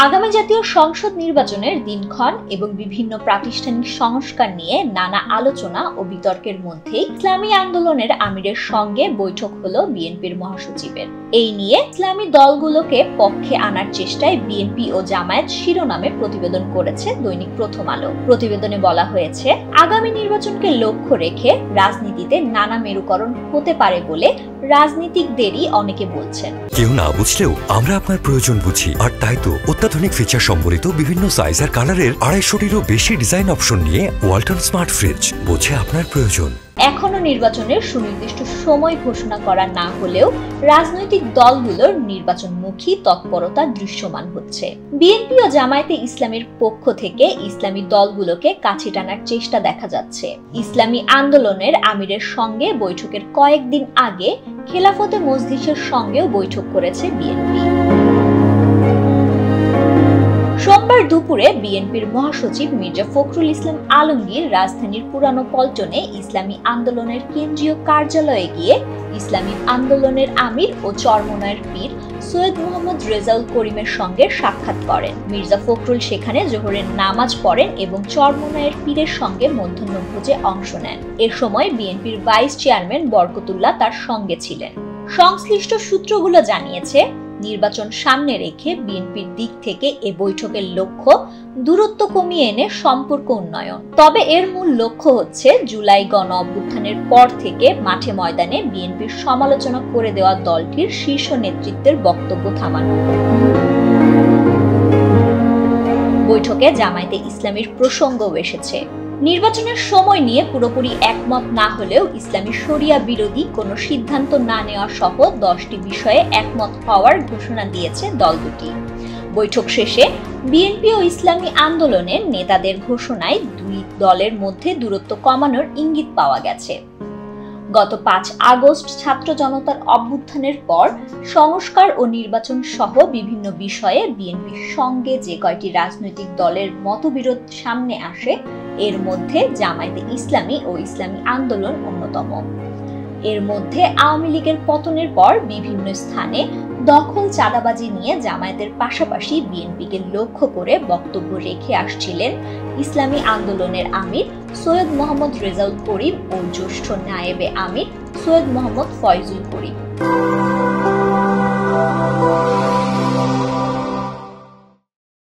আগামী জাতীয় সংসদ নির্বাচনের দিনক্ষণ এবং বিভিন্ন প্রাতিষ্ঠানিক সংস্কার নিয়ে নানা আলোচনা ও বিতর্কের মধ্যে ইসলামী আন্দোলনের আমিরের সঙ্গে বৈঠক হলো বিএনপির মহাসচিবের। এই নিয়ে ইসলামী দলগুলোকে পক্ষে আনার চেষ্টায় বিএনপি ও জামায়াত শিরোনামে প্রতিবেদন করেছে দৈনিক প্রথম আলো। প্রতিবেদনে বলা হয়েছে, আগামী নির্বাচনকে লক্ষ্য রেখে রাজনীতিতে নানা মেরুকরণ হতে পারে বলে রাজনীতিকদেরই অনেকে বলছেন। কেউ না বুঝলেও আমরা আপনার প্রয়োজন বুঝি, আর তাই তো অত্যাধুনিক ফিচার সম্বলিত বিভিন্ন সাইজ আর কালারের 250-টিরও বেশি ডিজাইন অপশন নিয়ে ওয়ালটন স্মার্ট ফ্রিজ বোঝে আপনার প্রয়োজন। এখনো নির্বাচনের সুনির্দিষ্ট সময় ঘোষণা করা না হলেও রাজনৈতিক দলগুলোর নির্বাচনমুখী তৎপরতা দৃশ্যমান হচ্ছে। বিএনপি ও জামায়াতে ইসলামের পক্ষ থেকে ইসলামী দলগুলোকে কাছে টানার চেষ্টা দেখা যাচ্ছে। ইসলামী আন্দোলনের আমিরের সঙ্গে বৈঠকের কয়েকদিন আগে খেলাফতে মজলিসের সঙ্গেও বৈঠক করেছে বিএনপি। সোমবার দুপুরে বিএনপির মহাসচিব মির্জা ফখরুল ইসলাম আলমগীর রাজধানীর পুরানো পল্টনে ইসলামী আন্দোলনের কেন্দ্রীয় কার্যালয়ে গিয়ে ইসলামী আন্দোলনের আমির ও চরমনায়ের পীর সৈয়দ মোহাম্মদ রেজাউল করিমের সঙ্গে সাক্ষাৎ করেন। মির্জা ফখরুল সেখানে জোহরের নামাজ পড়েন এবং চরমনায়ের পীরের সঙ্গে মধ্যাহ্নভোজে অংশ নেন। এ সময় বিএনপির ভাইস চেয়ারম্যান বরকতুল্লাহ তার সঙ্গে ছিলেন। সংশ্লিষ্ট সূত্রগুলো জানিয়েছে, নির্বাচন সামনে রেখে বিএনপির দিক থেকে এ বৈঠকের লক্ষ্য দূরত্ব কমিয়ে এনে সম্পর্ক উন্নয়ন। তবে এর মূল লক্ষ্য হচ্ছে জুলাই গণ অভ্যুত্থানের পর থেকে মাঠে ময়দানে বিএনপির সমালোচনা করে দেওয়া দলটির শীর্ষ নেতৃত্বের বক্তব্য থামানো। বৈঠকে জামায়াতে ইসলামীর প্রসঙ্গও এসেছে। নির্বাচনের সময় নিয়ে পুরোপুরি একমত না হলেও ইসলামী শরিয়া বিরোধী কোনো সিদ্ধান্ত না নেওয়া সহ 10টি বিষয়ে একমত হওয়ার ঘোষণা দিয়েছে দল দুটি। বৈঠক শেষে বিএনপি ও ইসলামী আন্দোলনের নেতাদের ঘোষণায় দুই দলের মধ্যে দূরত্ব কমানোর ইঙ্গিত পাওয়া গেছে। গত 5 আগস্ট ছাত্র জনতার অভ্যুত্থানের পর সংস্কার ও নির্বাচন সহ বিভিন্ন বিষয়ে বিএনপির সঙ্গে যে কয়টি রাজনৈতিক দলের মতবিরোধ সামনে আসে, এর মধ্যে জামায়াতে ইসলামী ও ইসলামী আন্দোলন অন্যতম। এর মধ্যে আওয়ামী লীগের পতনের পর বিভিন্ন স্থানে দখল চাঁদাবাজি নিয়ে জামায়াতের পাশাপাশি বিএনপিকে লক্ষ্য করে বক্তব্য রেখে আসছিলেন ইসলামী আন্দোলনের আমির সৈয়দ মোহাম্মদ রেজাউল করিম ও জ্যেষ্ঠ নায়েবে আমির সৈয়দ মোহাম্মদ ফয়জুল করিম।